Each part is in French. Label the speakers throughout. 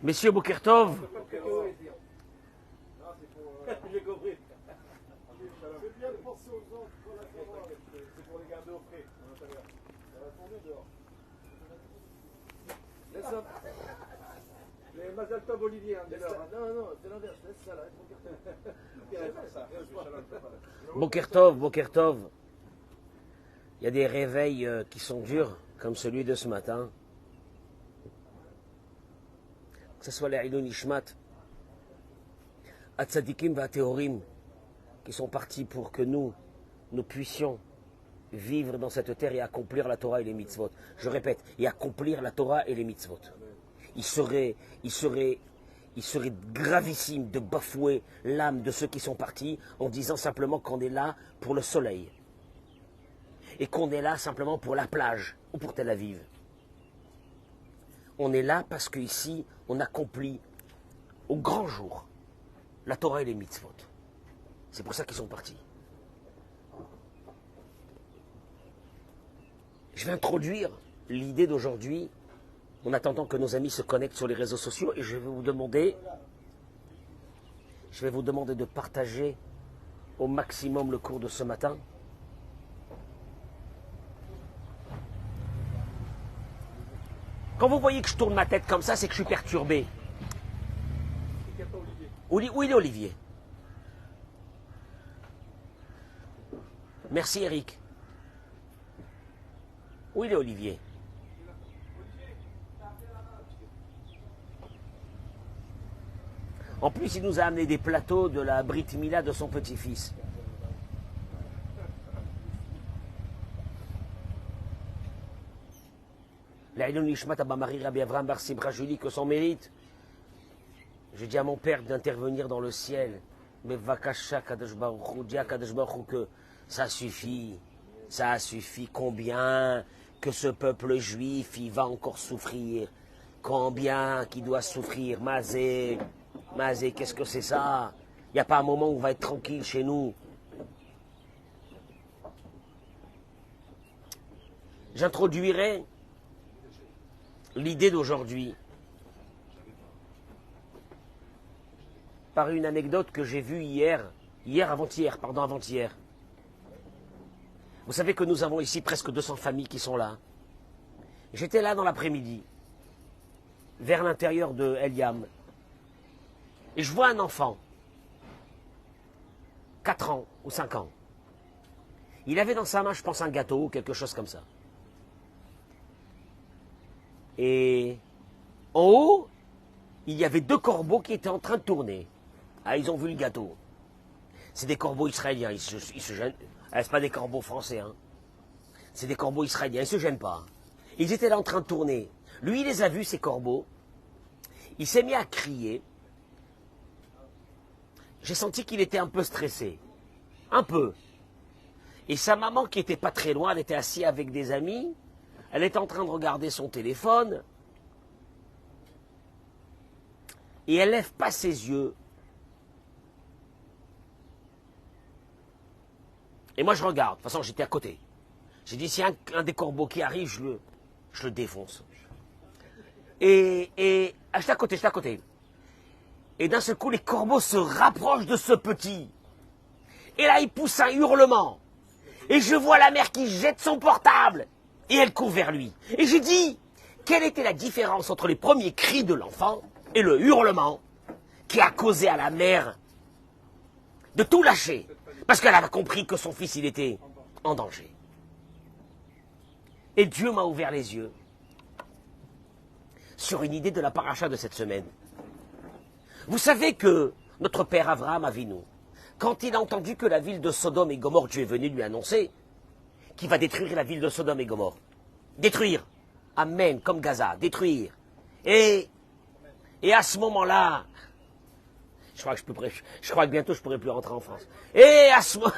Speaker 1: Messieurs Bokertov.
Speaker 2: J'ai compris. C'est bien de penser aux autres. C'est pour les garder au frais, à l'intérieur. Ça va tourner dehors. Laisse ça. Les Mazal Tov Olivier, hein, non, c'est l'inverse. Laisse ça là.
Speaker 1: Bokertov, Bokertov. Il y a des réveils qui sont durs, comme celui de ce matin. Que ce soit les Ilon Ishmat, Atzadikim va Théorim, qui sont partis pour que nous puissions vivre dans cette terre et accomplir la Torah et les mitzvot. Je répète, et accomplir la Torah et les mitzvot. Il serait gravissime de bafouer l'âme de ceux qui sont partis en disant simplement qu'on est là pour le soleil. Et qu'on est là simplement pour la plage ou pour Tel Aviv. On est là parce qu'ici, on accomplit au grand jour la Torah et les mitzvot. C'est pour ça qu'ils sont partis. Je vais introduire l'idée d'aujourd'hui en attendant que nos amis se connectent sur les réseaux sociaux et je vais vous demander de partager au maximum le cours de ce matin. Quand vous voyez que je tourne ma tête comme ça, c'est que je suis perturbé. Où il est Olivier? Merci Eric. Où il est Olivier? En plus, il nous a amené des plateaux de la Brit Mila de son petit-fils. La Ilon Nishmat Abamari Rabbi Avraham Bar Simcha Julie, que son mérite. J'ai dit à mon père d'intervenir dans le ciel. Mais Vakasha Kadosh Baruch Hu, dis à Kadosh Baruch Hu que ça suffit. Ça suffit. Combien que ce peuple juif, il va encore souffrir. Combien qu'il doit souffrir. Mazé, qu'est-ce que c'est ça? Il n'y a pas un moment où on va être tranquille chez nous. J'introduirai l'idée d'aujourd'hui par une anecdote que j'ai vue avant-hier. Vous savez que nous avons ici presque 200 familles qui sont là. J'étais là dans l'après-midi, vers l'intérieur de Eliam, et je vois un enfant, 4 ans ou 5 ans. Il avait dans sa main, je pense, un gâteau ou quelque chose comme ça. Et en haut, il y avait 2 corbeaux qui étaient en train de tourner. Ah, ils ont vu le gâteau. C'est des corbeaux israéliens. Ils se gênent. Ah, c'est pas des corbeaux français. Hein. C'est des corbeaux israéliens. Ils se gênent pas. Ils étaient là en train de tourner. Lui, il les a vus, ces corbeaux. Il s'est mis à crier. J'ai senti qu'il était un peu stressé. Un peu. Et sa maman, qui était pas très loin, elle était assise avec des amis. Elle était en train de regarder son téléphone. Et elle lève pas ses yeux. Et moi, je regarde. De toute façon, j'étais à côté. J'ai dit, si un des corbeaux qui arrive, je le défonce. Et j'étais à côté. Et d'un seul coup, les corbeaux se rapprochent de ce petit. Et là, il pousse un hurlement. Et je vois la mère qui jette son portable. Et elle court vers lui. Et j'ai dit, quelle était la différence entre les premiers cris de l'enfant et le hurlement qui a causé à la mère de tout lâcher. Parce qu'elle avait compris que son fils, il était en danger. Et Dieu m'a ouvert les yeux sur une idée de la paracha de cette semaine. Vous savez que notre père Abraham Avinu, quand il a entendu que la ville de Sodome et Gomorrhe, Dieu est venu lui annoncer qu'il va détruire la ville de Sodome et Gomorrhe. Détruire. Amen, comme Gaza, détruire. Et à ce moment-là, je crois que bientôt je pourrai plus rentrer en France. Et à ce moment,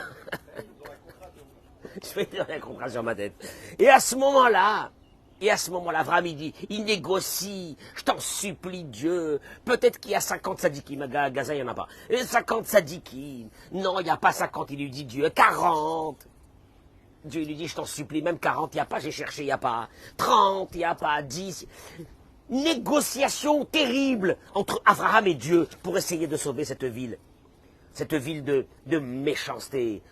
Speaker 1: je vais dire un contrat sur ma tête. Et à ce moment-là, Abraham, il négocie. Je t'en supplie, Dieu. Peut-être qu'il y a 50 sadikim. À Gaza, il n'y en a pas. Et 50 sadikim. Non, il n'y a pas 50. Il lui dit, Dieu, 40. Dieu lui dit, je t'en supplie, même 40, il n'y a pas. J'ai cherché, il n'y a pas. 30, il n'y a pas. 10. négociation terrible entre Abraham et Dieu pour essayer de sauver cette ville. Cette ville de méchanceté,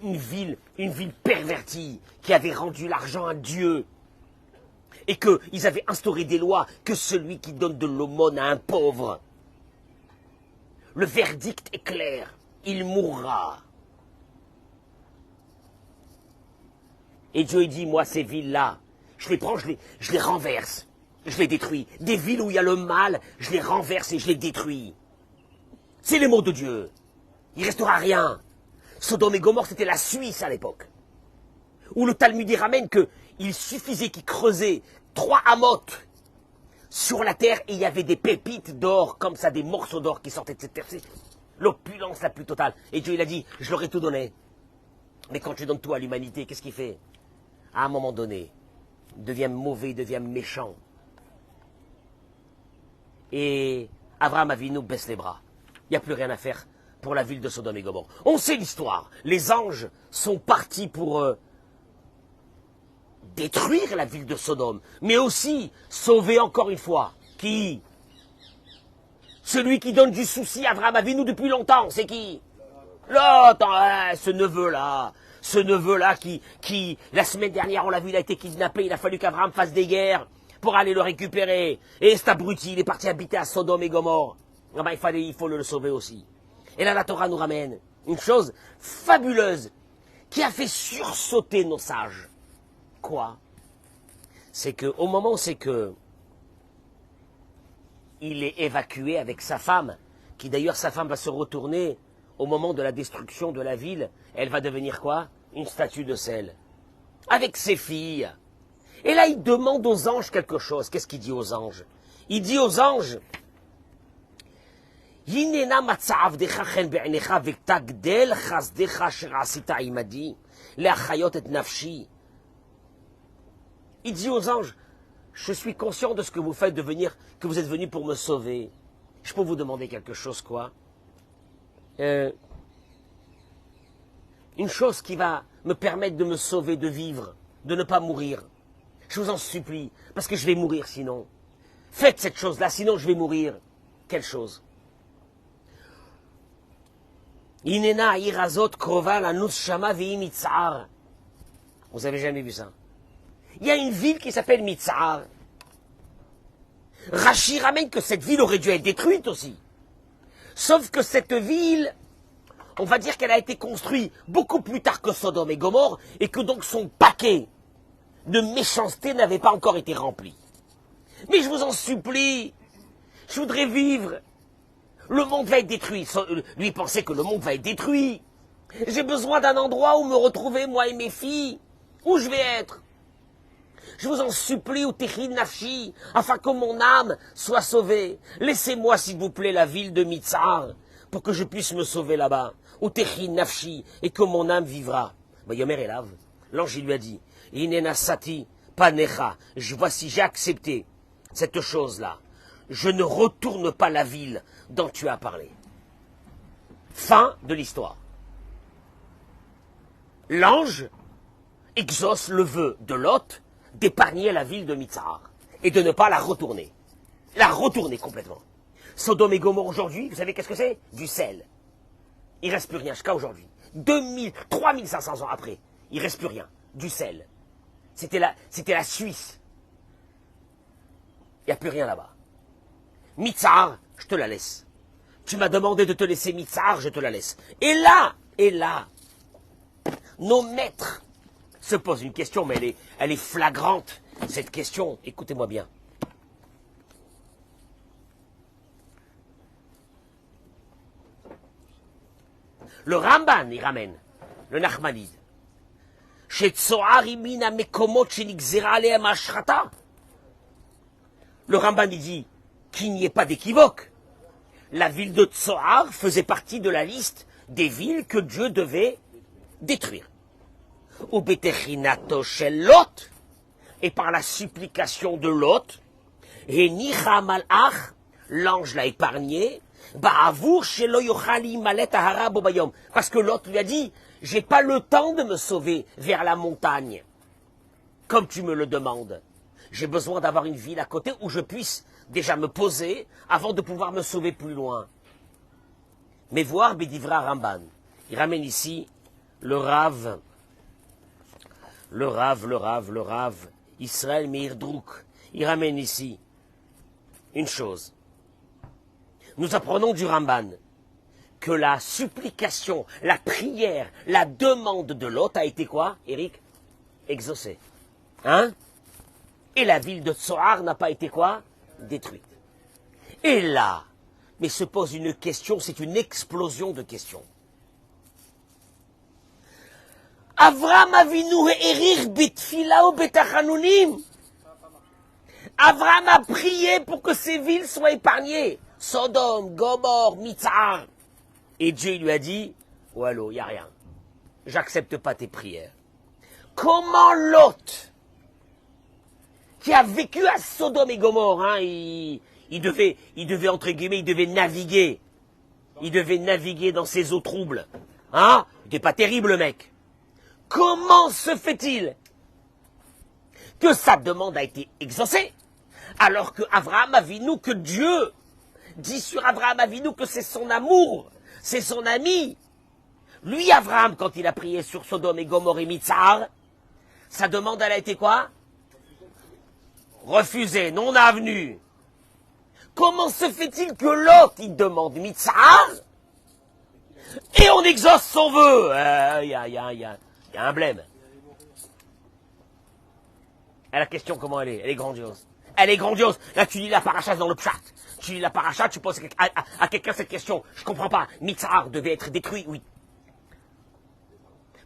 Speaker 1: une ville pervertie qui avait rendu l'argent à Dieu. Et qu'ils avaient instauré des lois que celui qui donne de l'aumône à un pauvre, le verdict est clair, il mourra. Et Dieu dit, moi ces villes-là, je les prends, je les renverse, je les détruis. Des villes où il y a le mal, je les renverse et je les détruis. C'est les mots de Dieu. Il ne restera rien. Sodome et Gomorrhe, c'était la Suisse à l'époque. Où le Talmud y ramène qu'il suffisait qu'ils creusaient 3 amotes sur la terre et il y avait des pépites d'or, comme ça, des morceaux d'or qui sortaient de cette terre. C'est l'opulence la plus totale. Et Dieu, il a dit, je leur ai tout donné. Mais quand tu donnes tout à l'humanité, qu'est-ce qu'il fait? À un moment donné, il devient mauvais, il devient méchant. Et Abraham Avinu baisse les bras. Il n'y a plus rien à faire pour la ville de Sodome et Gomorrhe. On sait l'histoire. Les anges sont partis pour détruire la ville de Sodome, mais aussi sauver encore une fois. Qui? Celui qui donne du souci à Abraham Avinu depuis longtemps, c'est qui? Lot, ce neveu-là. Ce neveu-là qui, la semaine dernière, on l'a vu, il a été kidnappé, il a fallu qu'Abraham fasse des guerres pour aller le récupérer. Et cet abruti, il est parti habiter à Sodome et Gomorrhe. Ah ben, il faut le sauver aussi. Et là, la Torah nous ramène une chose fabuleuse qui a fait sursauter nos sages. Quoi? C'est qu'au moment où il est évacué avec sa femme, qui d'ailleurs sa femme va se retourner au moment de la destruction de la ville, elle va devenir quoi? Une statue de sel. Avec ses filles. Et là, il demande aux anges quelque chose. Qu'est-ce qu'il dit aux anges? Il dit aux anges, il dit aux anges, je suis conscient de ce que vous faites, que vous êtes venus pour me sauver. Je peux vous demander quelque chose, quoi? Une chose qui va me permettre de me sauver, de vivre, de ne pas mourir. Je vous en supplie, parce que je vais mourir sinon. Faites cette chose-là, sinon je vais mourir. Quelle chose? Inena irazot krova lanus shama ve'i mitzar. Vous avez jamais vu ça? Il y a une ville qui s'appelle Mitzar. Rachi ramène que cette ville aurait dû être détruite aussi. Sauf que cette ville, on va dire qu'elle a été construite beaucoup plus tard que Sodome et Gomorrhe, et que donc son paquet de méchanceté n'avait pas encore été rempli. Mais je vous en supplie, je voudrais vivre. Le monde va être détruit. Lui pensait que le monde va être détruit. J'ai besoin d'un endroit où me retrouver, moi et mes filles. Où je vais être? Je vous en supplie, ou Techin Nafshi, afin que mon âme soit sauvée. Laissez-moi, s'il vous plaît, la ville de Mitzar, pour que je puisse me sauver là-bas. Ou Techin Nafshi, et que mon âme vivra. Yomer Elav, l'ange lui a dit, Inena Sati, Panecha, voici, j'ai accepté cette chose-là. Je ne retourne pas la ville dont tu as parlé. Fin de l'histoire. L'ange exauce le vœu de Lot d'épargner la ville de Mitzar et de ne pas la retourner. La retourner complètement. Sodome et Gomorrhe aujourd'hui, vous savez qu'est-ce que c'est? Du sel. Il ne reste plus rien jusqu'à aujourd'hui. 3500 ans après, il ne reste plus rien. Du sel. C'était la Suisse. Il n'y a plus rien là-bas. Mitzar, je te la laisse. Tu m'as demandé de te laisser Mitzar, je te la laisse. Et là, nos maîtres se posent une question, mais elle est flagrante, cette question. Écoutez-moi bien. Le Ramban, il ramène, le Nachmanide. Chez Tsoar, imina mekomot shenigzera alehem ashrata. Le Ramban, il dit qu'il n'y ait pas d'équivoque. La ville de Tsoar faisait partie de la liste des villes que Dieu devait détruire. Ou betechinato shel Lot, et par la supplication de Lot, et Nicha Malach, l'ange l'a épargné, Ba'avour shelo yochali malet ahara bobayom, parce que Lot lui a dit, j'ai pas le temps de me sauver vers la montagne, comme tu me le demandes. J'ai besoin d'avoir une ville à côté où je puisse déjà me poser avant de pouvoir me sauver plus loin. Mais voir Bedivra Ramban. Il ramène ici le Rav, Israël Meir Drouk. Il ramène ici une chose. Nous apprenons du Ramban que la supplication, la prière, la demande de Lot a été quoi, Eric? Exaucée. Hein? Et la ville de Tsoar n'a pas été quoi? Détruite. Et là, mais se pose une question, c'est une explosion de questions. Avraham Avinu Erir Bitfila ou Betachanunim. Avraham a prié pour que ces villes soient épargnées. Sodome, Gomorre, Mitzar. Et Dieu lui a dit, oh allô, il n'y a rien. J'accepte pas tes prières. Comment Lot, qui a vécu à Sodome et Gomorre, hein, il devait, entre guillemets, il devait naviguer. Il devait naviguer dans ces eaux troubles. Hein? Il n'était pas terrible, le mec. Comment se fait-il que sa demande a été exaucée, alors que Avraham Avinu, que Dieu dit sur Avraham Avinu que c'est son amour, c'est son ami. Lui, Avraham, quand il a prié sur Sodome et Gomorre et Mitzar, sa demande, elle a été quoi? Refusée, non avenue. Comment se fait-il que l'autre, il demande Mitzar et on exauce son vœu? Il y a un blême. Et la question, comment elle est? Elle est grandiose. Elle est grandiose. Là, tu lis la paracha dans le pshat. Tu lis la paracha, tu poses à quelqu'un cette question. Je comprends pas. Mitzar devait être détruit, oui.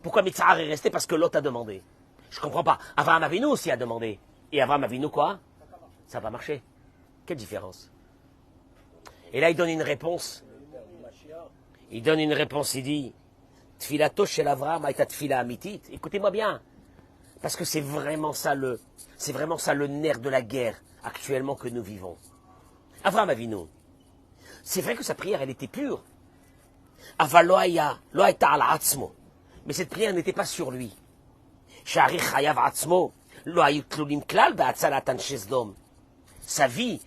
Speaker 1: Pourquoi Mitzar est resté? Parce que l'autre a demandé. Je comprends pas. Avraham Avinu aussi a demandé. Et Avraham Avinu quoi? Ça n'a pas marché. Quelle différence? Et là, il donne une réponse. Il donne une réponse, il dit, Tfilato shel Avraham aïta tfila amitit. Écoutez-moi bien. Parce que c'est vraiment ça le nerf de la guerre actuellement que nous vivons. Avraham Avinu. C'est vrai que sa prière, elle était pure. Aval lo hayta ala atzmo. Mais cette prière n'était pas sur lui. Shari chayav atzmo. Lo hayu tlulim klal be'atzalat anshe Sodom. Sa vie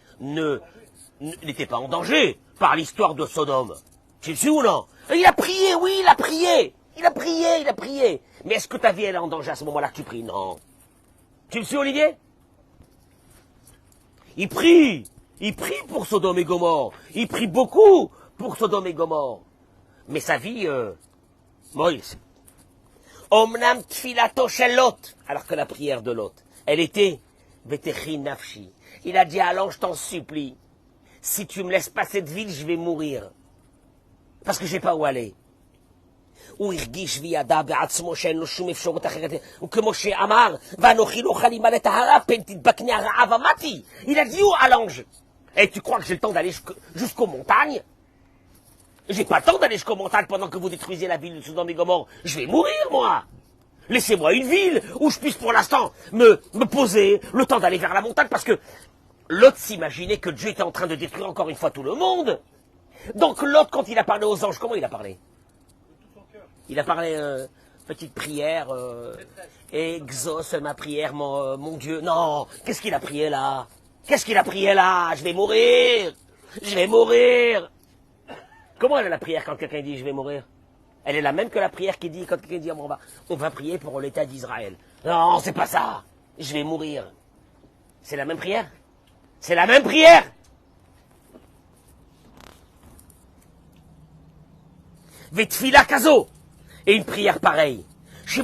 Speaker 1: n'était pas en danger par l'histoire de Sodome. Tu le sais ou non? Il a prié, oui, il a prié. Il a prié. Mais est-ce que ta vie elle est en danger à ce moment-là que tu pries? Non. Tu le sais, Olivier? Il prie pour Sodome et Gomorre. Il prie beaucoup pour Sodome et Gomorre. Mais sa vie, Moïse. Omnam tfilato shel Lot. Alors que la prière de Lot, elle était Vetechi nafshi. Il a dit, allons, je t'en supplie. Si tu me laisses pas cette ville, je vais mourir. Parce que je sais pas où aller. הוא הרגיש וידע בעצמו שאין לו שום אפשרות אחרת, וכמו שאמר, ואנוכי לא אוכל למלא טהרה, פן תדבקני הרעב ומתי. Il a dit où à l'ange? Et tu crois que j'ai le temps d'aller jusqu'aux montagnes? J'ai pas le temps d'aller jusqu'aux montagnes pendant que vous détruisez la ville de Sodome et Gomorre. Je vais mourir, moi. Laissez-moi une ville où je puisse pour l'instant me poser, le temps d'aller vers la montagne, parce que l'autre s'imaginait que Dieu était en train de détruire encore une fois tout le monde. Donc l'autre, quand il a parlé aux anges, comment il a parlé? Il a parlé petite prière, exauce ma prière, mon Dieu. Non, qu'est-ce qu'il a prié là? Je vais mourir. Comment elle est la prière quand quelqu'un dit je vais mourir? Elle est la même que la prière qui dit quand quelqu'un dit on va prier pour l'État d'Israël. Non, c'est pas ça. Je vais mourir. C'est la même prière? C'est la même prière. Vetfila kazo. Et une prière pareille. Que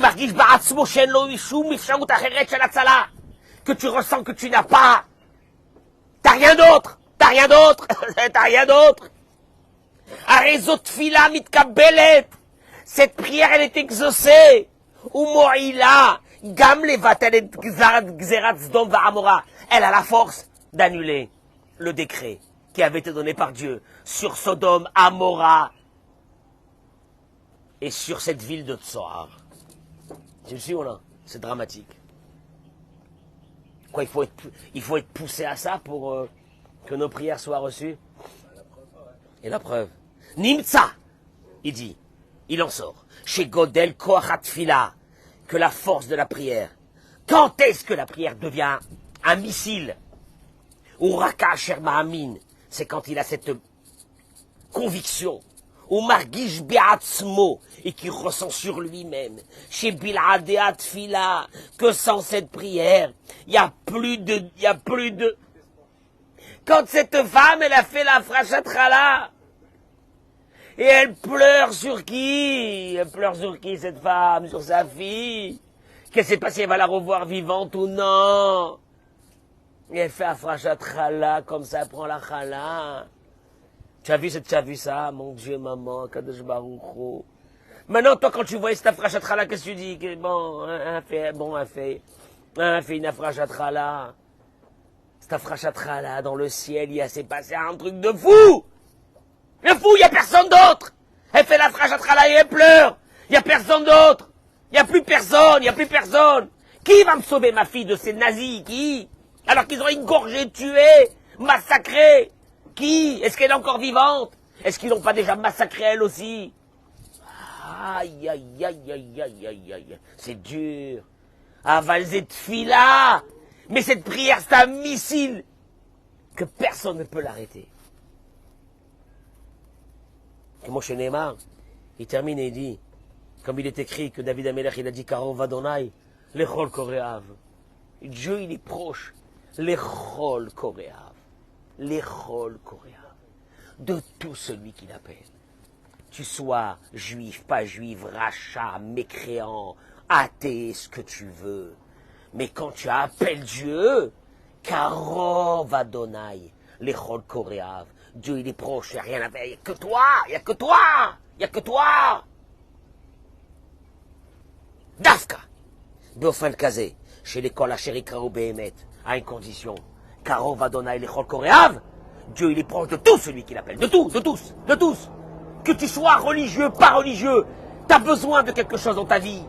Speaker 1: tu ressens que tu n'as pas. T'as rien d'autre. Cette prière, elle est exaucée. Elle a la force d'annuler le décret qui avait été donné par Dieu sur Sodome, Amora et sur cette ville de Tsoar. Tu le sais ou non? C'est dramatique. Quoi, il faut être poussé à ça pour que nos prières soient reçues? Et la preuve. Nimtsa, il dit, il en sort. Chez Godel Koachat Fila, que la force de la prière. Quand est-ce que la prière devient un missile. Ou Raka Asher Ma'amin, c'est quand il a cette conviction. Ou Margish Be'atzmo, et qui ressent sur lui-même. Chez Bil'adea Tfila, que sans cette prière, il y a plus de. Quand cette femme, elle a fait la Frachat-Chala, et elle pleure sur qui? Elle pleure sur qui, cette femme? Sur sa fille? Qu'est-ce qui s'est passé? Elle va la revoir vivante ou non? Et elle fait la Frachat-Chala, comme ça, elle prend la Chala. Tu as vu ça, mon Dieu, maman, Kadosh Baruch Hu. Maintenant, toi, quand tu vois cette Frachat-Chala, qu'est-ce que tu dis? Bon, un fait une Frachat-Chala. Cette Frachat-Chala, dans le ciel, il s'est passé un truc de fou! Le fou, il n'y a personne d'autre. Elle fait la Frachat-Chala et elle pleure. Il n'y a personne d'autre. Il n'y a plus personne. Qui va me sauver ma fille de ces nazis? Qui? Alors qu'ils ont égorgé, tué, massacré. Qui? Est-ce qu'elle est encore vivante? Est-ce qu'ils n'ont pas déjà massacré elle aussi? Aïe, aïe, aïe, aïe, aïe, aïe, aïe. C'est dur. Avalzet Tfila. Mais cette prière, c'est un missile que personne ne peut l'arrêter. Et Moshe Neymar, il termine et il dit, comme il est écrit que David Amelech, il a dit, Karov Adonai, l'Echol Koreav. Dieu, il est proche. L'Echol Koreav. L'Echol Koreav. De tout celui qui l'appelle. Tu sois juif, pas juif, rachat, mécréant, athée, ce que tu veux. Mais quand tu appelles Dieu, Karov Adonai, l'Echol Koreav. Dieu, il est proche, il n'y a rien à faire, il n'y a que toi. Dafka, Beofan Kazé, chez l'école Hachéri Krao Behemet, à une condition. Karov Adonai l'Echol Koreav, Dieu, il est proche de tout celui qui l'appelle, de tous. Que tu sois religieux, pas religieux, tu as besoin de quelque chose dans ta vie.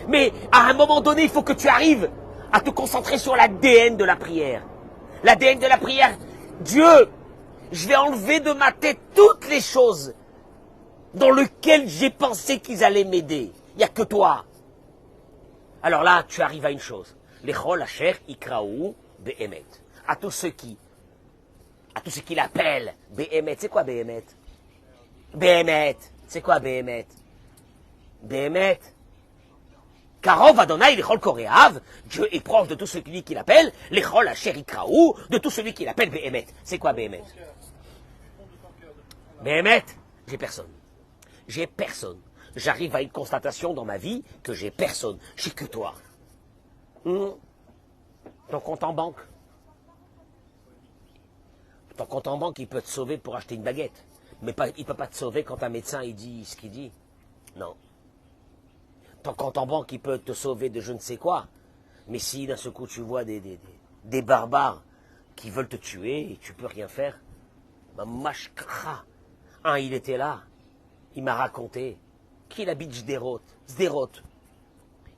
Speaker 1: Mais à un moment donné, il faut que tu arrives à te concentrer sur l'ADN de la prière. L'ADN de la prière, Dieu, je vais enlever de ma tête toutes les choses dans lesquelles j'ai pensé qu'ils allaient m'aider. Il n'y a que toi. Alors là, tu arrives à une chose. L'Echol Asher Ikraou Behemet. À tous ceux qui l'appellent Behemet. C'est quoi Behemet? Behemet. C'est quoi Behemet? Behemet. Karov Adonai l'Echol Koreav. Dieu est proche de tout celui qui l'appelle. L'Echol Asher Ikraou. De tout celui qui l'appelle Behemet. C'est quoi Behemet? Behemet, j'ai personne. J'arrive à une constatation dans ma vie que j'ai personne. J'ai que toi. Ton compte en banque. Ton compte en banque, il peut te sauver pour acheter une baguette. Mais il ne peut pas te sauver quand un médecin il dit ce qu'il dit. Non. Ton compte en banque, il peut te sauver de je ne sais quoi. Mais si d'un seul coup tu vois des barbares qui veulent te tuer et tu peux rien faire, bah mashkra. Il était là, il m'a raconté qu'il habite Sderot.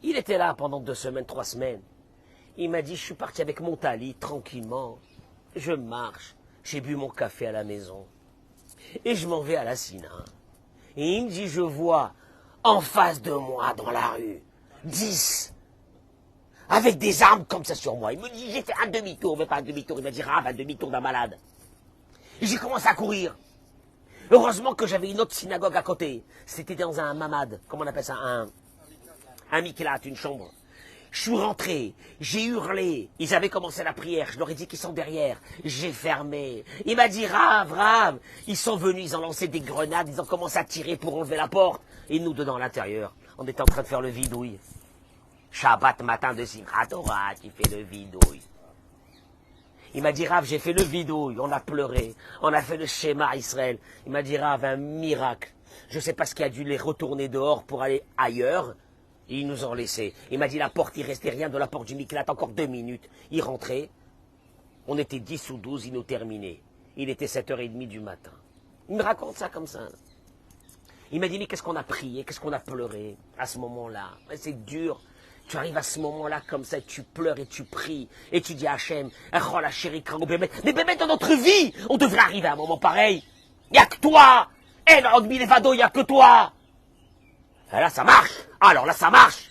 Speaker 1: Il était là pendant 2 semaines, 3 semaines. Il m'a dit, je suis parti avec mon talit, tranquillement. Je marche, j'ai bu mon café à la maison. Et je m'en vais à la Sina. Et il me dit, je vois en face de moi, dans la rue, 10, avec des armes comme ça sur moi. Il me dit, j'ai fait un demi-tour, mais pas un demi-tour. Il m'a dit, Rav, un demi-tour d'un malade. Et j'ai commencé à courir. Heureusement que j'avais une autre synagogue à côté. C'était dans un mamad, comment on appelle ça, un miklat, une chambre. Je suis rentré, j'ai hurlé, ils avaient commencé la prière, je leur ai dit qu'ils sont derrière, j'ai fermé. Il m'a dit, Rav, ils sont venus, ils ont lancé des grenades, ils ont commencé à tirer pour enlever la porte. Et nous, dedans, à l'intérieur, on était en train de faire le vidouille. Shabbat matin de Simchat Torah, qui fait le vidouille. Il m'a dit, Rav, j'ai fait le vidouille, on a pleuré, on a fait le schéma Israël. Il m'a dit, Rav, un miracle. Je ne sais pas ce qui a dû les retourner dehors pour aller ailleurs. Et ils nous ont laissés. Il m'a dit, la porte, il restait rien de la porte du Miklat, encore 2 minutes. Il rentrait. On était 10 ou 12, il nous terminait. Il était 7h30 du matin. Il me raconte ça comme ça. Il m'a dit, mais qu'est-ce qu'on a prié, qu'est-ce qu'on a pleuré à ce moment-là. C'est dur. Tu arrives à ce moment-là comme ça, tu pleures et tu pries, et tu dis à Hachem, mais Bémet, dans notre vie, on devrait arriver à un moment pareil. Il n'y a que toi. Il n'y a que toi. Et là, ça marche. Alors là, ça marche.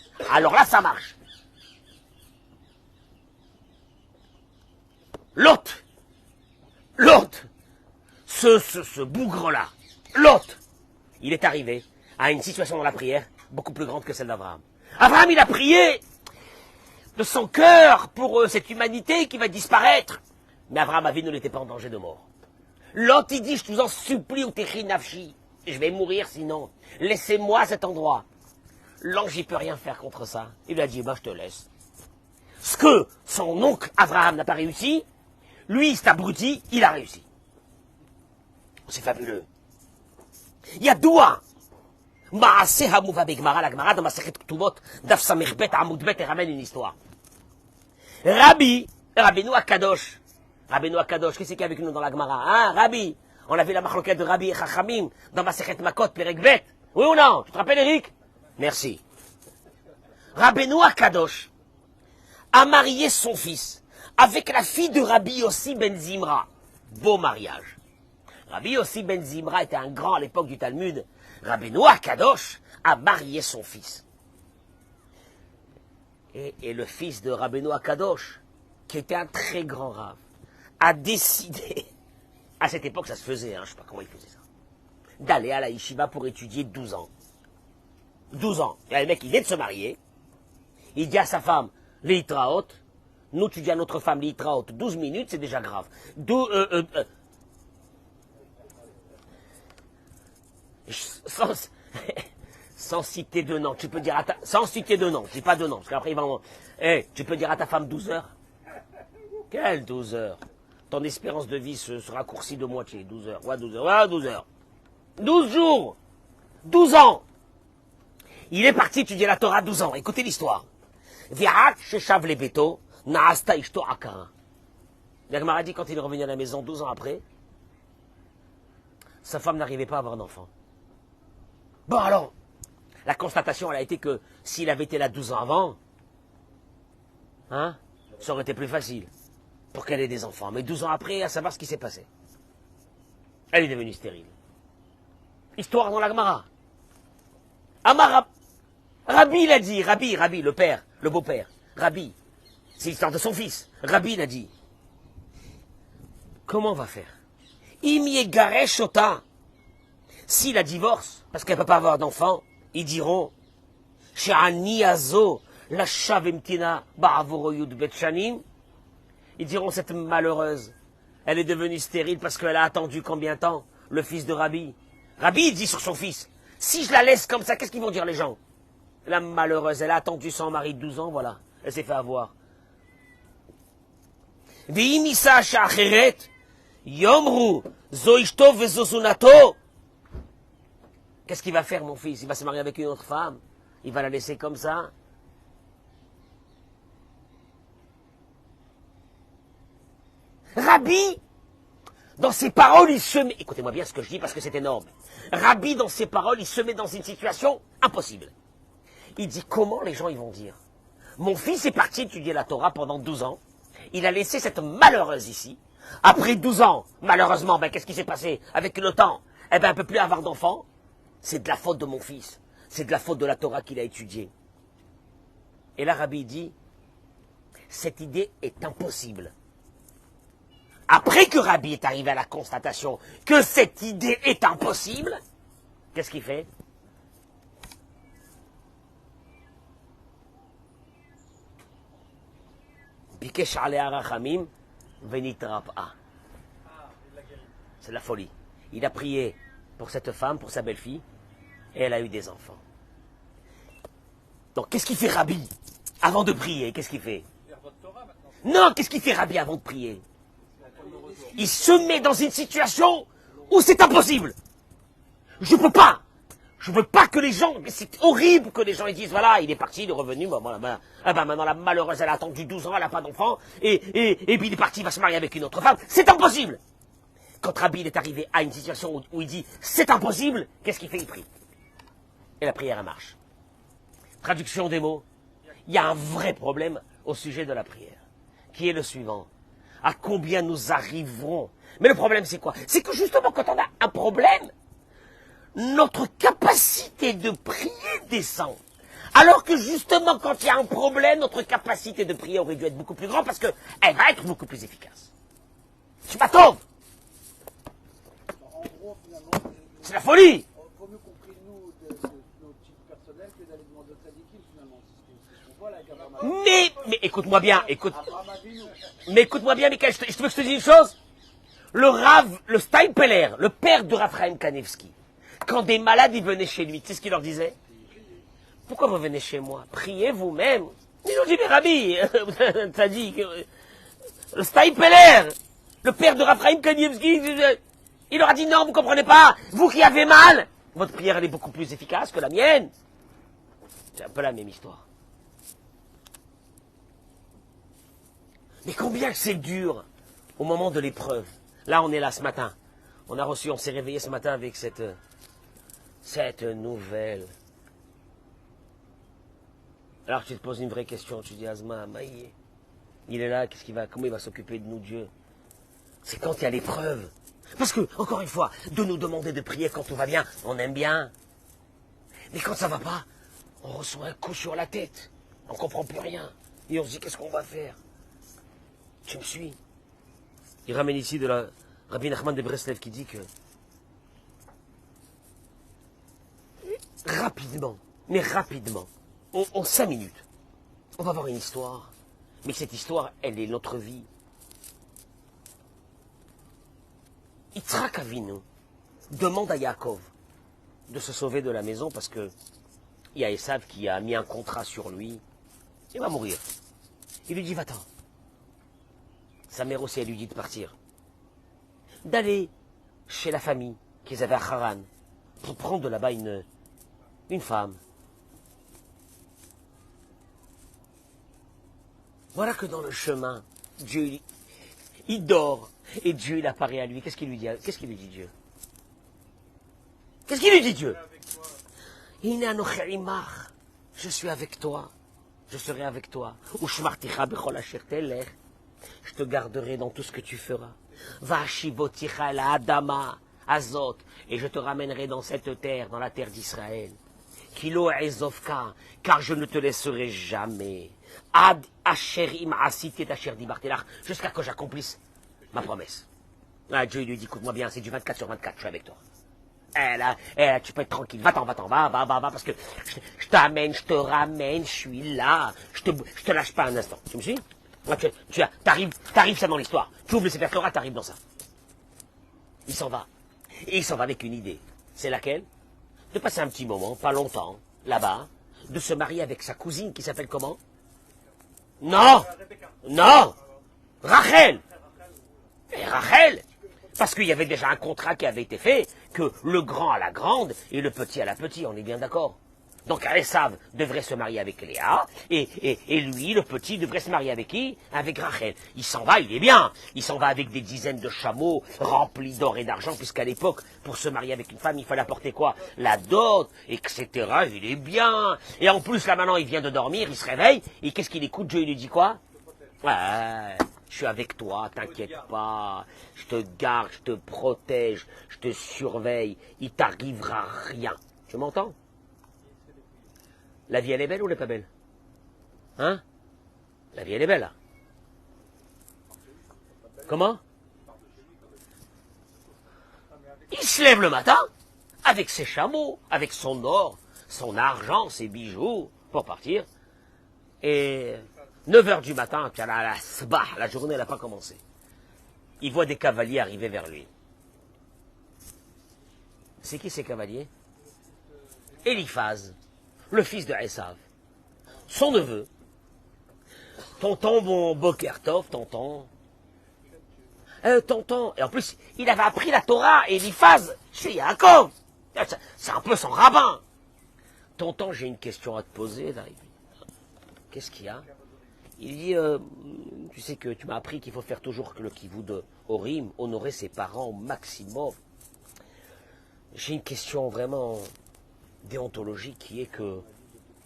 Speaker 1: L'hôte, ce bougre-là, l'hôte, il est arrivé à une situation dans la prière beaucoup plus grande que celle d'Abraham. Abraham, il a prié de son cœur pour cette humanité qui va disparaître. Mais Abraham Avinu n'était pas en danger de mort. Lot, il dit, je vous en supplie, ou Techi Nafshi, je vais mourir sinon. Laissez-moi cet endroit. L'ange, il peut rien faire contre ça. Il lui a dit, bah, je te laisse. Ce que son oncle Abraham n'a pas réussi, lui, cet abruti, il a réussi. C'est fabuleux. Il y a Doua. Maaseh Hamouva Begmara, la Gemara, dans Masechet Ketubot, Daf Samech Bet, Amoud Bet, et ramène une histoire. Rabbeinu Akadosh, qu'est-ce qu'il y a avec nous dans la Gemara? Hein, Rabbi? On a vu la marloquette de Rabbi et Chachamim dans Masechet Makot, Perek Bet. Oui ou non? Tu te rappelles, Eric? Merci. Rabbeinu Akadosh a marié son fils avec la fille de Rabbi Yossi Ben Zimra. Beau mariage. Rabbi Yossi Ben Zimra était un grand à l'époque du Talmud. Rabbeinu Akadosh a marié son fils. Et le fils de Rabbeinu Akadosh, qui était un très grand rave, a décidé, à cette époque ça se faisait, je ne sais pas comment il faisait ça, d'aller à la yeshiva pour étudier 12 ans. 12 ans. Et le mec, il vient de se marier, il dit à sa femme, Leitraot, nous tu dis à notre femme Leitraot, 12 minutes, c'est déjà grave. Sans citer de nom, tu peux dire à ta... Sans citer de nom, je dis pas de nom, parce qu'après ils vont... tu peux dire à ta femme 12 heures. Quelle 12 heures? Ton espérance de vie se raccourcit de moitié, 12 heures. Ouais, 12 heures, ouais, 12 heures. 12 jours, 12 ans. Il est parti étudier la Torah 12 ans. Écoutez l'histoire. Virat sheshav lebeto, naasta ishto akara. La Gemara dit quand il est revenu à la maison 12 ans après, sa femme n'arrivait pas à avoir d'enfant. Bon alors, la constatation elle a été que s'il avait été là 12 ans avant, ça aurait été plus facile pour qu'elle ait des enfants. Mais 12 ans après, à savoir ce qui s'est passé. Elle est devenue stérile. Histoire dans la Gemara. Amar Rabbi l'a dit, Rabbi, le père, le beau-père. Rabbi, c'est l'histoire de son fils. Rabbi l'a dit. Comment on va faire? Imiegareshota. Si la divorce, parce qu'elle ne peut pas avoir d'enfant, ils diront Sha'aniazo la shavemtina ba'avoroyud betchanim. Ils diront cette malheureuse, elle est devenue stérile parce qu'elle a attendu combien de temps? Le fils de Rabbi. Rabbi il dit sur son fils, si je la laisse comme ça, qu'est-ce qu'ils vont dire les gens? La malheureuse, elle a attendu son mari de 12 ans, voilà, elle s'est fait avoir. Ve'imisa sha'acheret yomru zoishto vezosunato. Qu'est-ce qu'il va faire, mon fils? Il va se marier avec une autre femme? Il va la laisser comme ça? Rabbi, dans ses paroles, il se met... Écoutez-moi bien ce que je dis parce que c'est énorme. Rabbi, dans ses paroles, il se met dans une situation impossible. Il dit, comment les gens ils vont dire? Mon fils est parti étudier la Torah pendant 12 ans. Il a laissé cette malheureuse ici. Après 12 ans, malheureusement, qu'est-ce qui s'est passé? Avec le temps, elle ne peut plus avoir d'enfants. C'est de la faute de mon fils. C'est de la faute de la Torah qu'il a étudiée. Et là, Rabbi dit, cette idée est impossible. Après que Rabbi est arrivé à la constatation que cette idée est impossible, qu'est-ce qu'il fait? Bikesh alea rachamim venitrap'a. C'est la folie. Il a prié pour cette femme, pour sa belle-fille, et elle a eu des enfants. Donc, qu'est-ce qu'il fait Rabbi avant de prier? Qu'est-ce qu'il fait? Non, qu'est-ce qu'il fait Rabbi avant de prier? Il se met dans une situation où c'est impossible. Je peux pas. Je veux pas que les gens... C'est horrible que les gens ils disent, voilà, il est parti, il est revenu, maintenant la malheureuse, elle a attendu 12 ans, elle n'a pas d'enfant, et puis il est parti, il va se marier avec une autre femme. C'est impossible. Quand Rabbi est arrivé à une situation où il dit, c'est impossible, qu'est-ce qu'il fait? Il prie. Et la prière, elle marche. Traduction des mots. Il y a un vrai problème au sujet de la prière, qui est le suivant. À combien nous arriverons? Mais le problème, c'est quoi? C'est que justement, quand on a un problème, notre capacité de prier descend. Alors que justement, quand il y a un problème, notre capacité de prier aurait dû être beaucoup plus grande parce qu'elle va être beaucoup plus efficace. Tu m'attends.
Speaker 2: En gros, finalement,
Speaker 1: C'est la folie.
Speaker 2: il vaut mieux qu'on prie nous de nos titres personnels que d'aller demander au tzadikim, finalement. C'est ce qu'on voit là avec Abraham.
Speaker 1: Mais écoute-moi bien, écoute.
Speaker 2: Abraham Avinu.
Speaker 1: Mais écoute-moi bien, Michael, je veux que je te dise une chose. Le Steinpeller, le père de Raphaël Kanevski, quand des malades ils venaient chez lui, tu sais ce qu'il leur disait? Pourquoi vous venez chez moi? Priez vous-même. Ils ont dit, mais Rabbi, t'as dit que... Le Steinpeller, le père de Raphaël Kanevski, il leur a dit, non, vous comprenez pas, vous qui avez mal, votre prière elle est beaucoup plus efficace que la mienne. C'est un peu la même histoire. Mais combien c'est dur au moment de l'épreuve. Là, on est là ce matin. On s'est réveillé ce matin avec cette nouvelle. Alors tu te poses une vraie question, tu dis, Azma, Maïe, il est là, comment il va s'occuper de nous, Dieu? C'est quand il y a l'épreuve. Parce que, encore une fois, de nous demander de prier quand tout va bien, on aime bien. Mais quand ça va pas, on reçoit un coup sur la tête. On comprend plus rien. Et on se dit, qu'est-ce qu'on va faire? Tu me suis? Il ramène ici de la Rabbi Nachman de Breslev qui dit que rapidement, en 5 minutes, on va avoir une histoire. Mais cette histoire, elle est notre vie. Yitzhak Avinu demande à Yaakov de se sauver de la maison parce que il y a Esav qui a mis un contrat sur lui. Il va mourir. Il lui dit, va-t'en. Sa mère aussi, elle lui dit de partir. D'aller chez la famille qu'ils avaient à Haran pour prendre de là-bas une femme. Voilà que dans le chemin, Dieu, il dort et Dieu, il apparaît à lui. Qu'est-ce qu'il lui dit? Qu'est-ce qu'il lui dit Dieu? Qu'est-ce qu'il lui dit Dieu? Je suis avec toi. Je serai avec toi. Je te garderai dans tout ce que tu feras. Vashivoticha la Adama Azot, et je te ramènerai dans cette terre, dans la terre d'Israël. Kilo Ezovka, car je ne te laisserai jamais. Ad Asherim Asiti Asher Dibartelach, jusqu'à que j'accomplisse ma promesse. Ah, Dieu lui dit, écoute-moi bien, c'est du 24 sur 24, je suis avec toi. Là, tu peux être tranquille, va, parce que je t'amène, je te ramène, je suis là, je te lâche pas un instant. Tu me suis? T'arrives ça dans l'histoire. Tu ouvres le Sefer Torah, t'arrives dans ça. Il s'en va. Et il s'en va avec une idée. C'est laquelle? De passer un petit moment, pas longtemps, là-bas, de se marier avec sa cousine qui s'appelle comment? Non! Rachel! Et Rachel! Parce qu'il y avait déjà un contrat qui avait été fait, que le grand à la grande et le petit à la petite, on est bien d'accord. Donc Esav devrait se marier avec Léa, et lui, le petit, devrait se marier avec qui? Avec Rachel. Il s'en va, il est bien. Il s'en va avec des dizaines de chameaux remplis d'or et d'argent, puisqu'à l'époque, pour se marier avec une femme, il fallait apporter quoi? La dot, etc. Il est bien. Et en plus, là maintenant, il vient de dormir, il se réveille, et qu'est-ce qu'il écoute? Dieu, il lui dit quoi? Ouais, je suis avec toi, t'inquiète pas, je te garde, je te protège, je te surveille, il t'arrivera rien. Tu m'entends? La vie, elle est belle ou elle est pas belle? Hein? La vie, elle est belle, là. Comment? Il se lève le matin, avec ses chameaux, avec son or, son argent, ses bijoux, pour partir. Et 9 h du matin, la journée n'a pas commencé. Il voit des cavaliers arriver vers lui. C'est qui ces cavaliers? Eliphaz, le fils de Esav, son neveu. Tonton, bon Bokertov, tonton. Tonton. Et en plus, il avait appris la Torah, Eliphaz, chez Yaakov. C'est un peu son rabbin. Tonton, j'ai une question à te poser. Là. Qu'est-ce qu'il y a? Il dit, tu sais que tu m'as appris qu'il faut faire toujours le kivou de Horim, honorer ses parents au maximum. J'ai une question vraiment déontologique qui est que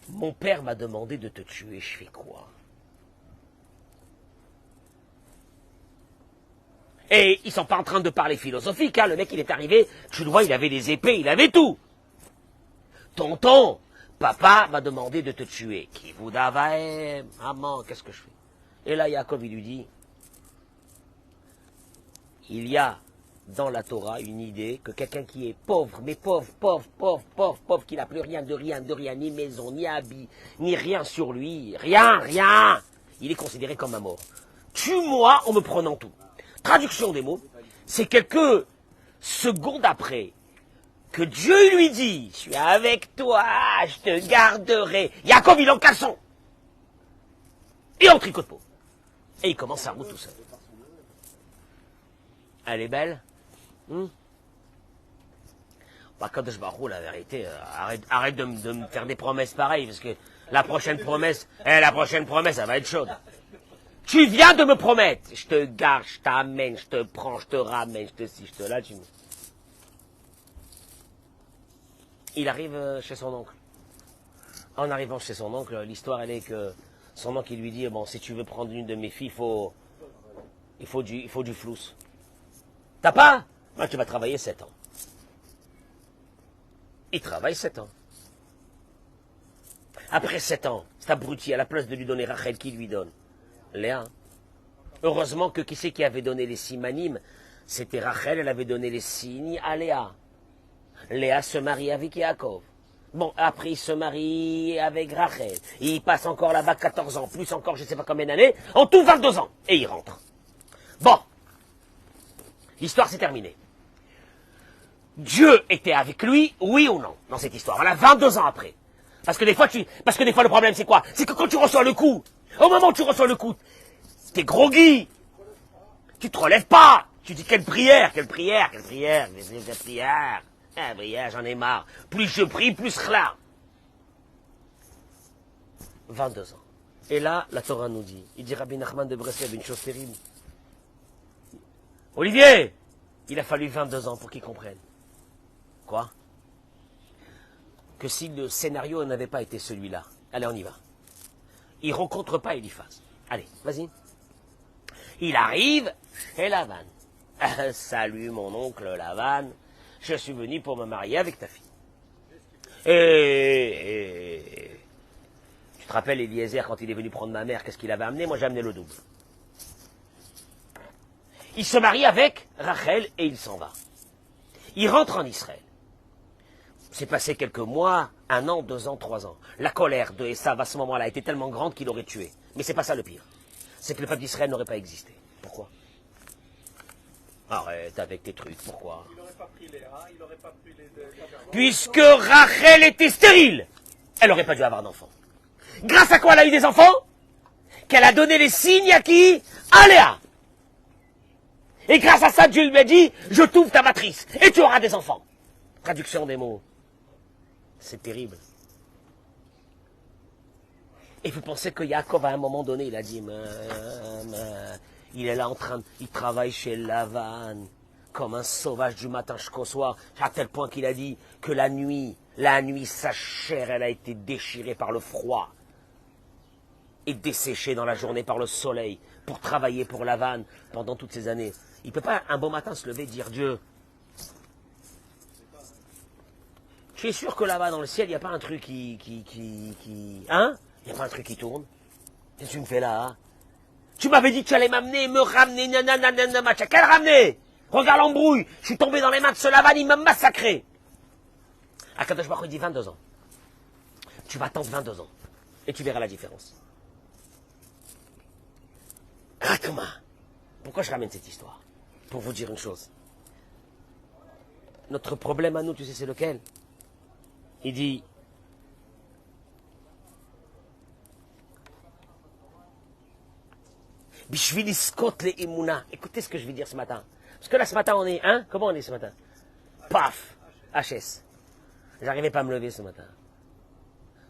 Speaker 1: mon père m'a demandé de te tuer, je fais quoi? Et ils sont pas en train de parler philosophique, hein. Le mec il est arrivé, tu le vois, il avait des épées, il avait tout. Tonton, papa m'a demandé de te tuer. Qui vous d'avaem, maman, qu'est-ce que je fais? Et là Yaakov il lui dit, il y a dans la Torah une idée que quelqu'un qui est pauvre, mais pauvre, qu'il n'a plus rien, ni maison, ni habit, ni rien sur lui, rien, il est considéré comme un mort. Tue-moi en me prenant tout. Traduction des mots, c'est quelques secondes après que Dieu lui dit, je suis avec toi, je te garderai. Jacob, il est en caleçon et en tricot de peau. Et il commence sa route tout seul. Elle est belle. Bah, Kadosh Baruch Hu, la vérité, arrête de me faire des promesses pareilles, parce que la prochaine promesse, elle va être chaude. Tu viens de me promettre, je te garde, je t'amène, je te prends, je te ramène, je te ci, je te là, tu me... Il arrive chez son oncle. En arrivant chez son oncle, l'histoire elle est que son oncle il lui dit, bon, si tu veux prendre une de mes filles, il faut du flous. T'as pas? Moi, tu vas travailler 7 ans. Il travaille 7 ans. Après 7 ans, cet abruti, à la place de lui donner Rachel, qui lui donne? Léa. Heureusement que qui c'est qui avait donné les simanim? C'était Rachel, elle avait donné les signes à Léa. Léa se marie avec Yaakov. Bon, après il se marie avec Rachel. Il passe encore là-bas 14 ans, plus encore je ne sais pas combien d'années, en tout 22 ans. Et il rentre. Bon. L'histoire s'est terminée. Dieu était avec lui, oui ou non, dans cette histoire. Voilà, 22 ans après. Parce que des fois, le problème, c'est quoi? C'est que quand tu reçois le coup, au moment où tu reçois le coup, t'es groggy. Tu te relèves pas. Tu dis, quelle prière, j'en ai marre. Plus je prie, plus là. 22 ans. Et là, la Torah nous dit, il dit Rabbi Nachman de Breslev une chose terrible. Olivier, il a fallu 22 ans pour qu'il comprenne. Quoi? Que si le scénario n'avait pas été celui-là, allez, on y va. Il ne rencontre pas Eliphaz. Allez, vas-y. Il arrive chez Lavan. Salut mon oncle Lavan, je suis venu pour me marier avec ta fille. Et tu te rappelles Eliezer quand il est venu prendre ma mère, qu'est-ce qu'il avait amené? Moi j'ai amené le double. Il se marie avec Rachel et il s'en va. Il rentre en Israël. C'est passé quelques mois, 1 an, 2 ans, 3 ans. La colère de Esav à ce moment-là était tellement grande qu'il aurait tué. Mais c'est pas ça le pire. C'est que le peuple d'Israël n'aurait pas existé. Pourquoi? Arrête avec tes trucs, pourquoi?
Speaker 2: Il n'aurait pas pris Léa, il n'aurait pas pris les deux.
Speaker 1: Puisque Rachel était stérile, elle n'aurait pas dû avoir d'enfant. Grâce à quoi elle a eu des enfants? Qu'elle a donné les signes à qui? À Léa. Et grâce à ça, Dieu lui a dit, je t'ouvre ta matrice, et tu auras des enfants. Traduction des mots. C'est terrible. Et vous pensez que Yaakov, à un moment donné, il a dit, il est là il travaille chez Lavan, comme un sauvage du matin jusqu'au soir, à tel point qu'il a dit que la nuit, sa chair, elle a été déchirée par le froid, et desséchée dans la journée par le soleil, pour travailler pour Lavan pendant toutes ces années. Il ne peut pas un bon matin se lever et dire, Dieu, tu es sûr que là-bas dans le ciel, il n'y a pas un truc hein? Il n'y a pas un truc qui tourne? Qu'est-ce que tu me fais là, hein? Tu m'avais dit que tu allais m'amener, me ramener, nanana, quel ramener? Regarde l'embrouille, je suis tombé dans les mains de ce Lavan, il m'a massacré. Akadosh Baruch Hu dit 22 ans. Tu vas attendre 22 ans. Et tu verras la différence. Ratuma. Pourquoi je ramène cette histoire? Pour vous dire une chose. Notre problème à nous, tu sais c'est lequel? Il dit, Bishviliskot le imuna. Écoutez ce que je vais dire ce matin. Parce que là, ce matin, on est, hein? Comment on est ce matin? Paf! HS. J'arrivais pas à me lever ce matin.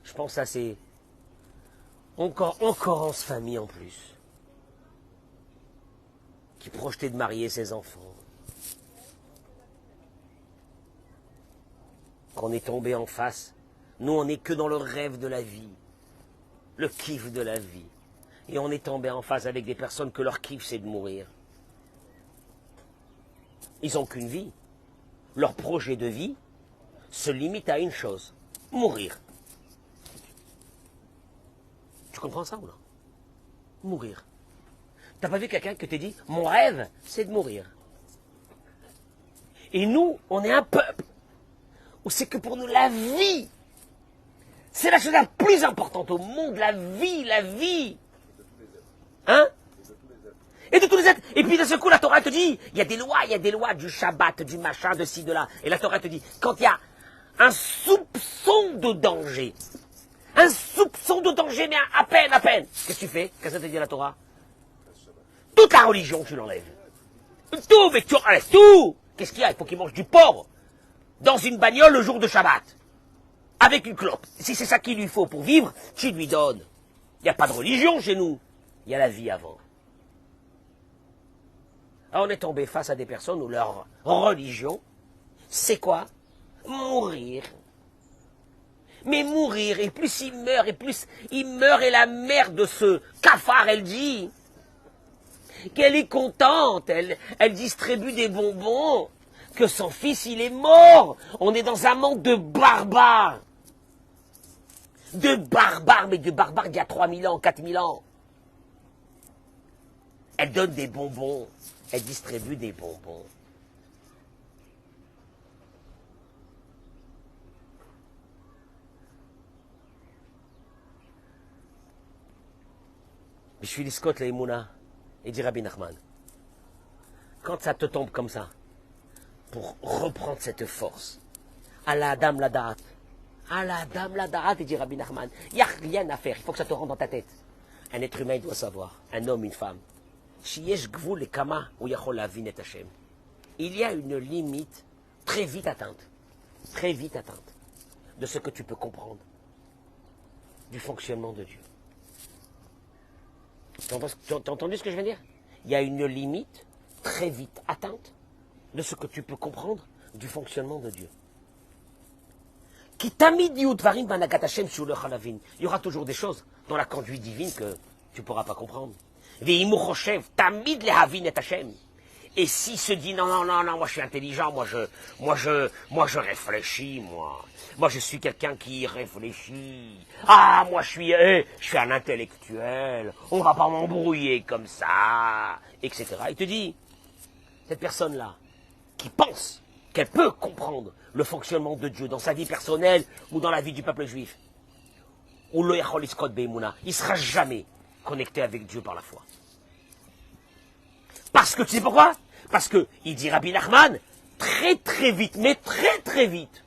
Speaker 1: Je pense à ces... Encore en famille en plus. Qui projetait de marier ses enfants. Qu'on est tombé en face. Nous, on n'est que dans le rêve de la vie. Le kiff de la vie. Et on est tombé en face avec des personnes que leur kiff, c'est de mourir. Ils n'ont qu'une vie. Leur projet de vie se limite à une chose. Mourir. Tu comprends ça ou non? Mourir. T'as pas vu quelqu'un que t'es dit, mon rêve, c'est de mourir. Et nous, on est un peuple où c'est que pour nous, la vie, c'est la chose la plus importante au monde, la vie. Hein? Et de tous les êtres. Et puis d'un seul coup, la Torah te dit, il y a des lois du Shabbat, du machin, de ci, de là. Et la Torah te dit, quand il y a un soupçon de danger, mais à peine, qu'est-ce que tu fais? Qu'est-ce que te dit la Torah? Toute la religion, tu l'enlèves. Tout, mais tu enlèves tout. Qu'est-ce qu'il y a? Il faut qu'il mange du porc dans une bagnole le jour de Shabbat, avec une clope. Si c'est ça qu'il lui faut pour vivre, tu lui donnes. Il n'y a pas de religion chez nous. Il y a la vie avant. Alors on est tombé face à des personnes où leur religion, c'est quoi? Mourir. Mais mourir, et plus il meurt, et la mère de ce cafard, elle dit qu'elle est contente, elle distribue des bonbons, que son fils, il est mort. On est dans un monde de barbares. Mais de barbares d'il y a 3000 ans, 4000 ans. Elle donne des bonbons, elle distribue des bonbons. Je suis l'Iscot, la Emouna, et dit Rabbi Nachman. Quand ça te tombe comme ça, pour reprendre cette force, à la dame la da'at, et dit Rabbi Nachman, il n'y a rien à faire, il faut que ça te rentre dans ta tête. Un être humain doit savoir, un homme, une femme. Il y a une limite très vite atteinte, de ce que tu peux comprendre du fonctionnement de Dieu. Tu as entendu ce que je viens de dire? Il y a une limite très vite atteinte de ce que tu peux comprendre du fonctionnement de Dieu. Il y aura toujours des choses dans la conduite divine que tu ne pourras pas comprendre. Et s'il se dit non, moi je suis intelligent, moi je réfléchis, moi je suis quelqu'un qui réfléchit. Ah, moi je suis un intellectuel, on va pas m'embrouiller comme ça, etc. Il te dit, cette personne-là, qui pense qu'elle peut comprendre le fonctionnement de Dieu dans sa vie personnelle ou dans la vie du peuple juif, ou le Yachol Iskot Be'emuna, il ne sera jamais connecté avec Dieu par la foi. Parce que tu sais pourquoi? Parce que, il dit Rabbi Nachman, très vite, mais très vite,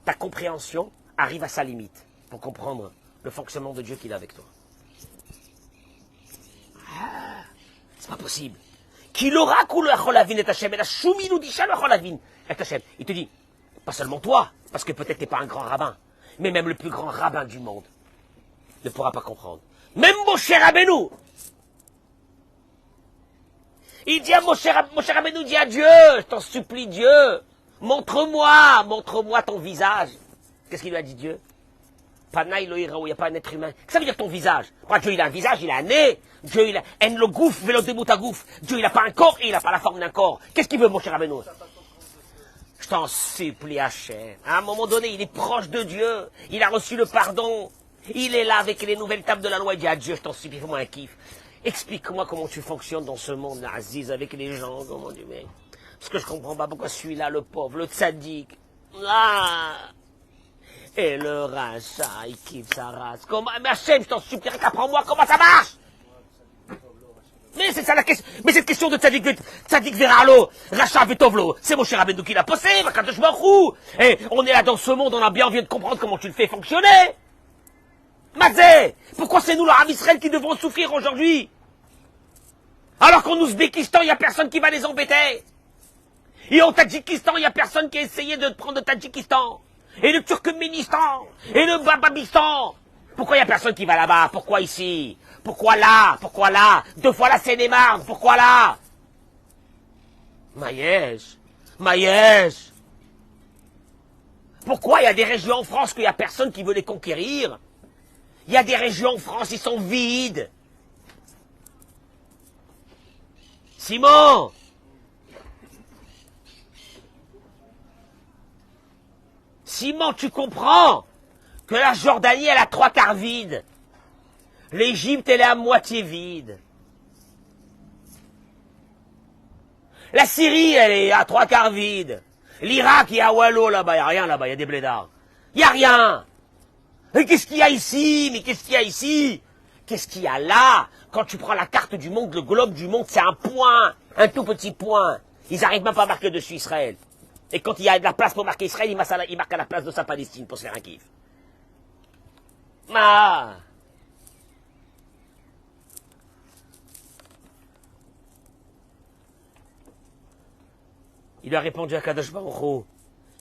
Speaker 1: ta compréhension arrive à sa limite pour comprendre le fonctionnement de Dieu qu'il a avec toi. Ah, c'est pas possible. Il te dit, pas seulement toi, parce que peut-être t'es pas un grand rabbin, mais même le plus grand rabbin du monde ne pourra pas comprendre. Même Moshe Rabbeinu, il dit à Moshe Rabbeinu, dit à Dieu, je t'en supplie Dieu, montre-moi ton visage. Qu'est-ce qu'il lui a dit Dieu? Panaï loïra, où il n'y a pas un être humain. Qu'est-ce que ça veut dire ton visage? Dieu il a un visage, il a un nez. Dieu il a en le gouffre, vélo de moutagouf. Dieu il n'a pas un corps et il n'a pas la forme d'un corps. Qu'est-ce qu'il veut Moshe Rabbeinu? Je t'en supplie Hachem. À un moment donné, il est proche de Dieu. Il a reçu le pardon. Il est là avec les nouvelles tables de la loi. Il dit à Dieu, je t'en supplie, fais-moi un kiff. Explique-moi comment tu fonctionnes dans ce monde, Aziz, avec les gens, comment tu mets. Parce que je comprends pas pourquoi celui-là, le pauvre, le tzaddik. Ah! Et le rachat, il kiffe sa race. Comment, mais Hachem, je t'en supplie, apprends-moi comment ça marche! Mais c'est ça la question. Mais cette question de tzaddik veralo, rachat vetovlo, c'est Moshe Rabbeinu qui l'a posé, Vakadosh Baruch Hu. Et on est là dans ce monde, on a bien envie de comprendre comment tu le fais fonctionner. Mazé, pourquoi c'est nous, le Ham Israël, qui devrons souffrir aujourd'hui? Alors qu'en Ouzbékistan, il n'y a personne qui va les embêter. Et au Tadjikistan, il n'y a personne qui a essayé de prendre le Tadjikistan. Et le Turkménistan. Et le Bababistan. Pourquoi il n'y a personne qui va là-bas? Pourquoi ici? Pourquoi là? Pourquoi là? 2 fois la Seine-et-Marne. Pourquoi là? Maïesh. Pourquoi il y a des régions en France qu'il n'y a personne qui veut les conquérir? Il y a des régions en France, ils sont vides. Simon! Simon, tu comprends que la Jordanie, elle a 3/4 vide. L'Égypte, elle est à moitié vide. La Syrie, elle est à 3/4 vide. L'Irak, il y a Wallo là-bas, il n'y a rien là-bas, il y a des blédards. Il n'y a rien. Et qu'est-ce qu'il y a ici? Mais qu'est-ce qu'il y a ici? Qu'est-ce qu'il y a là? Quand tu prends la carte du monde, le globe du monde, c'est un point, un tout petit point. Ils n'arrivent même pas à marquer dessus Israël. Et quand il y a de la place pour marquer Israël, ils marquent à la place de sa Palestine pour se faire un kiff. Ah. Il a répondu à Kadosh Baruch Hu,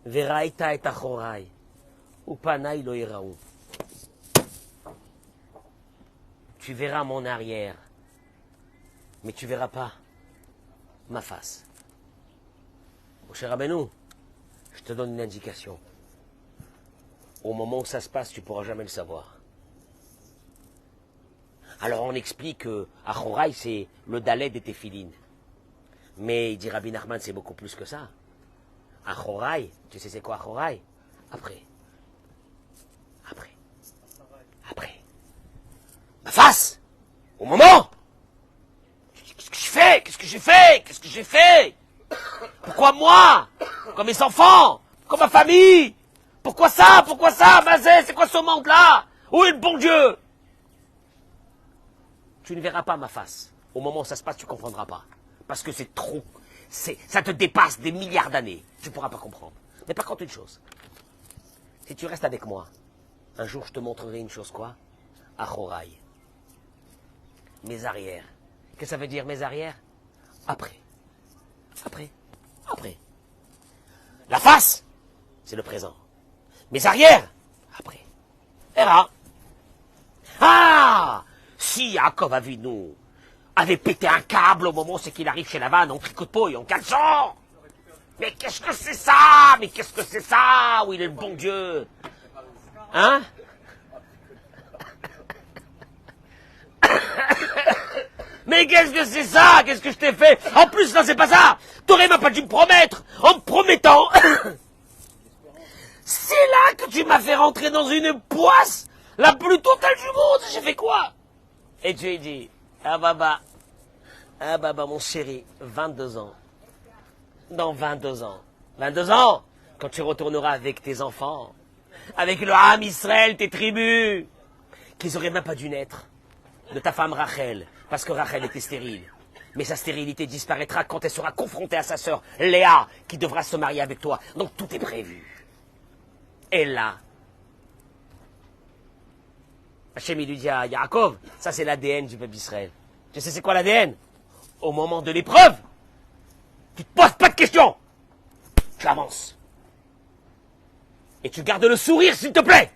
Speaker 1: Veraita et achorai, upanai lo iraou. Tu verras mon arrière, mais tu verras pas ma face. Mon cher Rabbeinu, je te donne une indication. Au moment où ça se passe, tu ne pourras jamais le savoir. Alors on explique que Achorai, c'est le Dalet des Téphilines. Mais il dit Rabbi Nachman, c'est beaucoup plus que ça. Achorai, tu sais c'est quoi Achorai? Après. Après. Après. Ma face! Au moment! Qu'est-ce que je fais? Qu'est-ce que j'ai fait? Qu'est-ce que j'ai fait? Pourquoi moi? Pourquoi mes enfants? Pourquoi ma famille? Pourquoi ça? Pourquoi ça? Mazé, c'est quoi ce monde-là? Où est le bon Dieu? Tu ne verras pas ma face. Au moment où ça se passe, tu ne comprendras pas. Parce que c'est trop. Ça te dépasse des milliards d'années. Tu ne pourras pas comprendre. Mais par contre, une chose. Si tu restes avec moi, un jour je te montrerai une chose quoi? Achorai. Mes arrières. Qu'est-ce que ça veut dire mes arrières? Après. Après. Après. La face, c'est le présent. Mes arrières, après. Era. Ah! Si Yaakov Avinu avait pété un câble au moment où c'est qu'il arrive chez Lavan en tricot de peau et en caleçon. Mais qu'est-ce que c'est ça? Mais qu'est-ce que c'est ça? Où il est le bon Dieu? Hein? Mais qu'est-ce que c'est ça? Qu'est-ce que je t'ai fait? En plus, non, c'est pas ça. T'aurais même pas dû me promettre. En me promettant. C'est là que tu m'as fait rentrer dans une poisse la plus totale du monde. J'ai fait quoi? Et tu lui dit, ah baba, mon chéri, 22 ans. Dans 22 ans. 22 ans, quand tu retourneras avec tes enfants, avec le Ham Israël, tes tribus, qu'ils auraient même pas dû naître, de ta femme Rachel, parce que Rachel était stérile. Mais sa stérilité disparaîtra quand elle sera confrontée à sa sœur Léa, qui devra se marier avec toi. Donc tout est prévu. Et là, Hachem il lui dit à Yaakov, ça c'est l'ADN du peuple d'Israël. Tu sais c'est quoi l'ADN? Au moment de l'épreuve, tu te poses pas de questions. Tu avances. Et tu gardes le sourire s'il te plaît.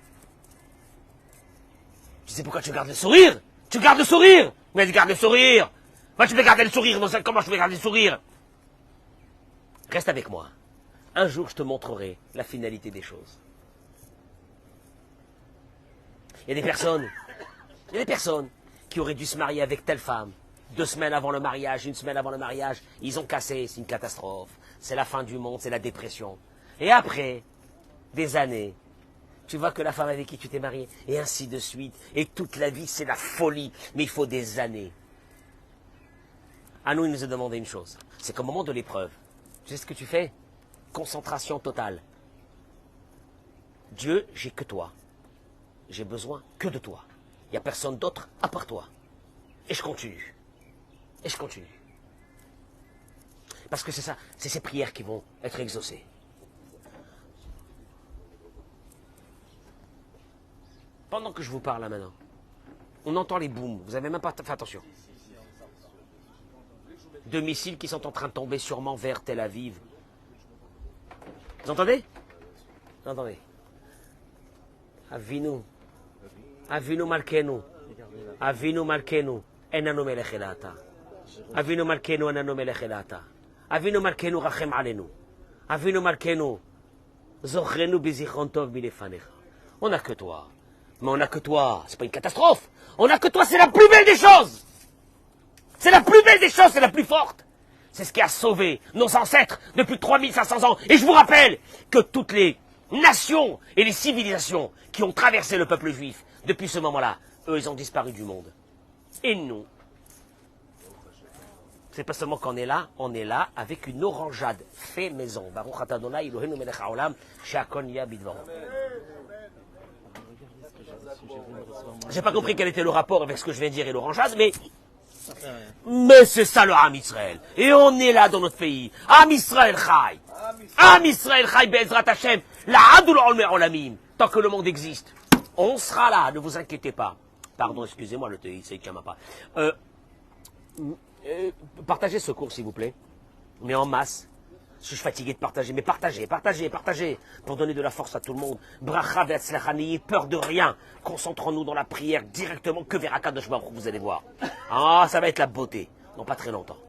Speaker 1: Tu sais pourquoi tu gardes le sourire? Tu gardes le sourire. Mais tu gardes le sourire. Moi tu peux garder le sourire. Comment je peux garder le sourire? Reste avec moi. Un jour je te montrerai la finalité des choses. Il y a des personnes qui auraient dû se marier avec telle femme. 2 semaines avant le mariage, 1 semaine avant le mariage, ils ont cassé, c'est une catastrophe. C'est la fin du monde, c'est la dépression. Et après, des années, tu vois que la femme avec qui tu t'es marié, et ainsi de suite. Et toute la vie, c'est la folie. Mais il faut des années. À nous, il nous a demandé une chose. C'est qu'au moment de l'épreuve, tu sais ce que tu fais? Concentration totale. Dieu, j'ai que toi. J'ai besoin que de toi. Il n'y a personne d'autre à part toi. Et je continue. Et je continue. Parce que c'est ça, c'est ces prières qui vont être exaucées. Pendant que je vous parle là maintenant, on entend les booms. Vous n'avez même pas fait attention. 2 missiles qui sont en train de tomber sûrement vers Tel Aviv. Vous entendez? Vous entendez? Avinu. Avinu Malkenu. Avinu Malkenu. Enanu melech elata. Avinu Malkenu enanu melech elata. Avinu Malkenu rachem alenu. Avinu Malkenu zochrenu bizichron tov milefanecha. On n'a que toi. Mais on n'a que toi. C'est pas une catastrophe. On n'a que toi, c'est la plus belle des choses. C'est la plus belle des choses, c'est la plus forte. C'est ce qui a sauvé nos ancêtres depuis 3500 ans. Et je vous rappelle que toutes les nations et les civilisations qui ont traversé le peuple juif depuis ce moment-là, eux, ils ont disparu du monde. Et nous, C'est pas seulement qu'on est là avec une orangeade fait maison. Baruch atah Adonai Eloheinu melech haolam she'akol nהיה bidvaro. J'ai pas compris quel était le rapport avec ce que je viens de dire et l'orangeade, mais c'est ça le Am Israël. Et on est là dans notre pays. Am Israël Chai. Am Israël Chai Be'ezrat Hashem. La'adul olmer olamim. Tant que le monde existe. On sera là, ne vous inquiétez pas. Pardon, excusez-moi, le TI, c'est qu'il n'y en a pas. Partagez ce cours, s'il vous plaît. Mais en masse. Je suis fatigué de partager. Mais partagez. Pour donner de la force à tout le monde. Bracha ve'atzlacha, n'ayez peur de rien. Concentrons-nous dans la prière directement que vers Akadosh Baruch Hu, vous allez voir. Ah, ça va être la beauté. Dans pas très longtemps.